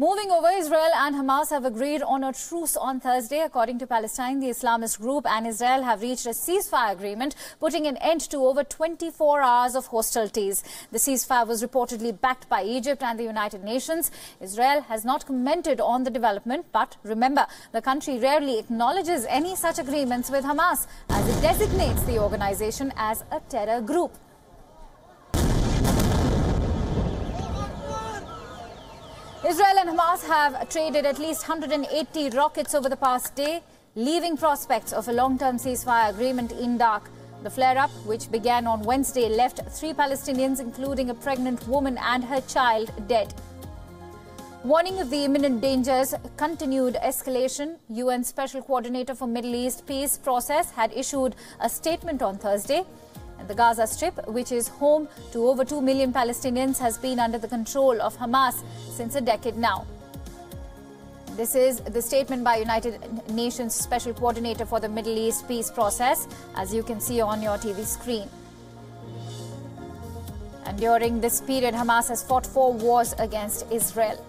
Moving over, Israel and Hamas have agreed on a truce on Thursday. According to Palestine, the Islamist group and Israel have reached a ceasefire agreement, putting an end to over 24 hours of hostilities. The ceasefire was reportedly backed by Egypt and the United Nations. Israel has not commented on the development, but remember, the country rarely acknowledges any such agreements with Hamas, as it designates the organization as a terror group. Israel and Hamas have traded at least 180 rockets over the past day, leaving prospects of a long-term ceasefire agreement in dark. The flare-up, which began on Wednesday, left 3 Palestinians, including a pregnant woman and her child, dead. Warning of the imminent dangers, continued escalation, UN Special Coordinator for Middle East Peace Process had issued a statement on Thursday. And the Gaza Strip, which is home to over 2 million Palestinians, has been under the control of Hamas since a decade now. This is the statement by United Nations Special Coordinator for the Middle East Peace Process, as you can see on your TV screen. And during this period, Hamas has fought 4 wars against Israel.